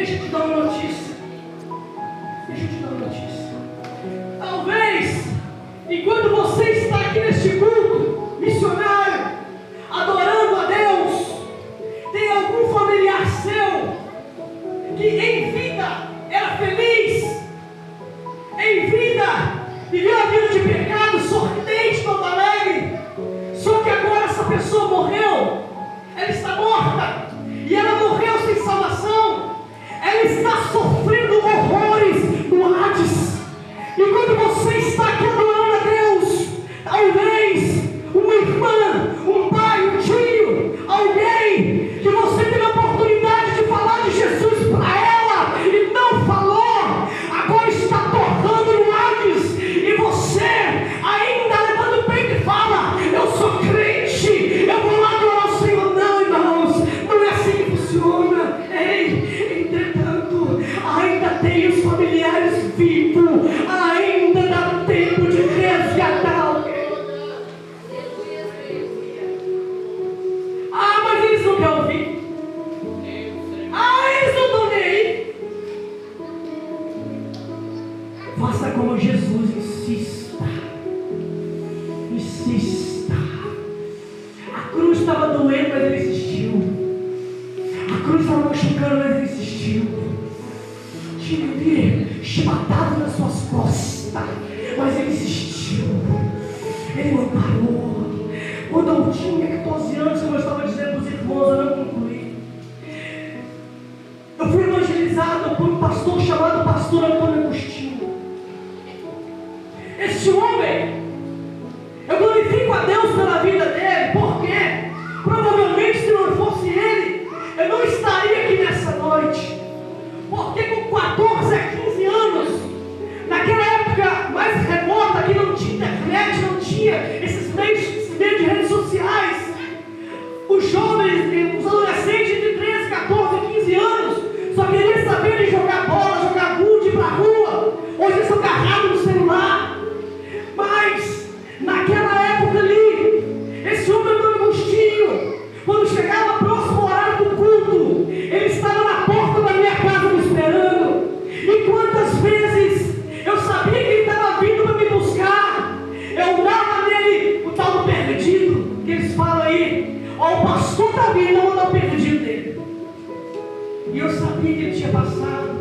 Deixa eu te dar uma notícia. Talvez, enquanto você está aqui neste culto missionário, adorando a Deus, tem algum familiar seu que em vida era feliz, em vida viveu a vida de pecado, sorridente, todo alegre. Só que agora essa pessoa morreu, ela está morta, e ela morreu sem salvação. Ela está sofrendo horrores no Hades. E quando você está aqui adorando a Deus, talvez uma irmã, um pai, um tio, alguém que você teve a oportunidade de falar de Jesus para ela e não falou, agora está torrando no Hades, e você ainda levanta o peito e fala: eu sou crente, eu vou lá adorar o Senhor. Não, irmãos, não é assim que funciona. Ei, entretanto, ainda tem os familiares vivos, ainda dá tempo de resgatar alguém. Ah, mas eles não querem ouvir. Ah, eles não estão nem aí. Faça como Jesus, insista. Insista. A cruz estava doendo, mas ele insistiu. A cruz estava machucando, mas ele insistiu. Tinha ali chibatado nas suas costas, mas ele insistiu. Ele não parou. Quando eu tinha 14 anos, como eu estava dizendo para os irmãos, eu não concluí. Eu fui evangelizado por um pastor chamado Pastor Antônio Agostinho. Esse homem, eu glorifico a Deus pela vida dele, porque provavelmente se não fosse ele, eu não estaria aqui nessa noite. Porque com 14 a 15 anos, naquela época mais remota, que não tinha internet, não tinha esses meios de redes sociais, os jovens, os adolescentes de 13, 14, 15 anos só queriam saber de jogar bola, jogar gude, ir para a rua. Hoje eles estão agarrados no celular. Mas naquela época ali, esse homem Antônio Agostinho, quando chegava próximo ao horário do culto, ele estava na porta da minha casa me esperando. E quantas vezes eu sabia que ele estava vindo para me buscar, eu dava nele o tal do perdido, que eles falam aí: ó, o pastor está vindo, eu vou dar o perdido dele. E eu sabia que ele tinha passado,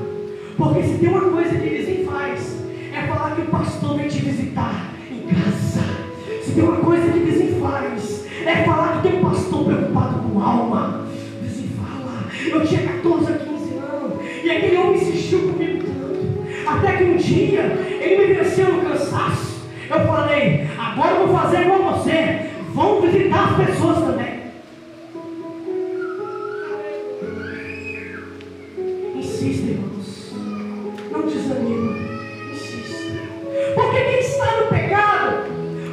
porque se tem uma coisa que eles faz, é falar que o pastor vem te visitar em casa. Se tem uma coisa que eles faz, é falar que tem um pastor preocupado com alma. Eles falam: eu tinha 14 a 15 anos, e aquele homem insistiu comigo tanto, até que um dia ele me venceu no cansaço. Eu falei: agora eu vou fazer igual você, vão visitar as pessoas também. Insista, irmãos, não desanima, insista. Porque quem está no pecado,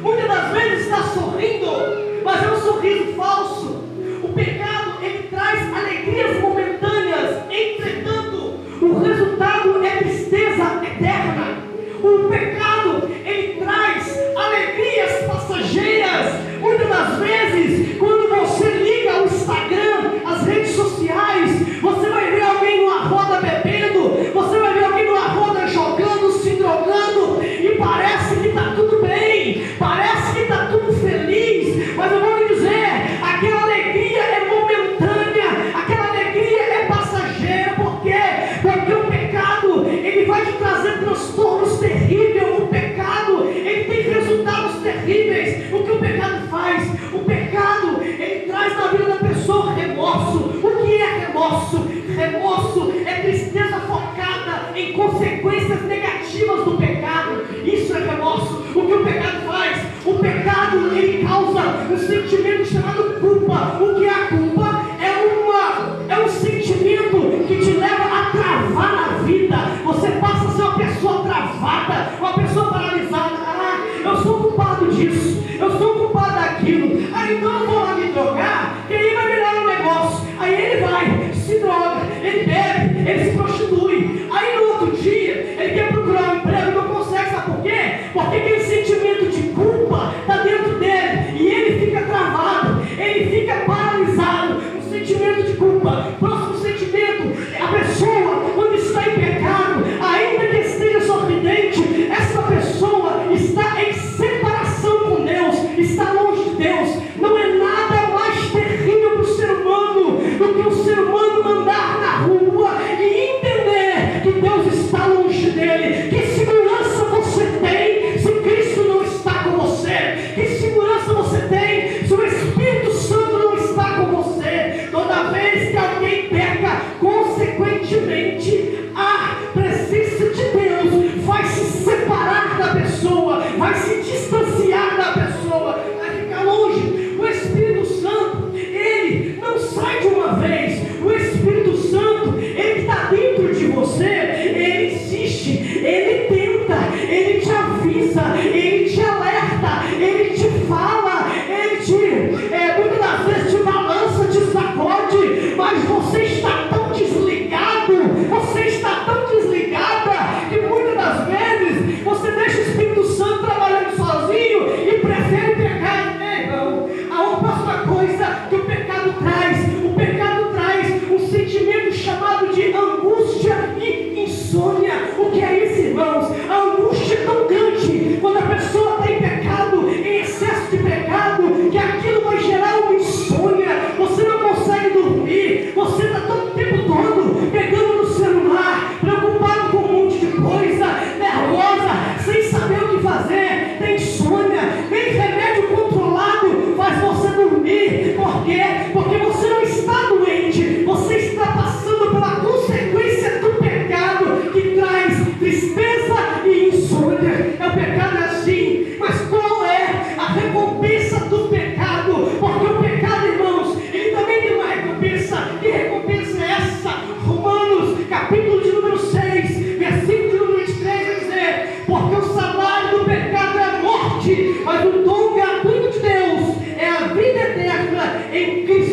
muitas das vezes está sorrindo, mas é um sorriso falso. O pecado, ele traz alegrias momentâneas, entretanto, o resultado é tristeza eterna. O pecado, ele traz alegrias passageiras. Muitas das vezes, quando você liga o Instagram, as redes sociais, você vai ver alguém numa roda bebendo, você vai ver alguém numa roda jogando, em Cristo